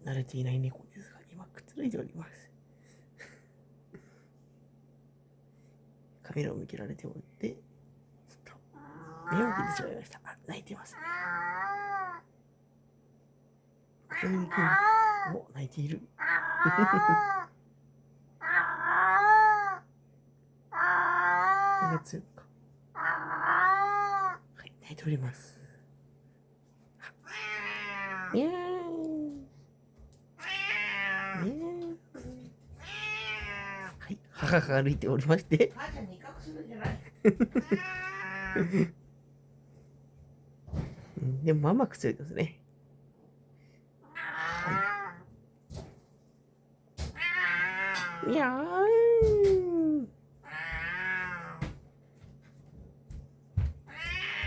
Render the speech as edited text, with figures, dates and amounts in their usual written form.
慣れていない猫ですが、今くつろいでおります。カメラを向けられておいて、ちょっと目を開けてしまいました。泣いてますね。ここに行く。お、泣いている。何が強いのか。はい、泣いております。にゃーん。にゃーん。はい、母が歩いておりまして。母ちゃんに威嚇するんじゃない。でもまあまあ強いですね。はい。にゃーん。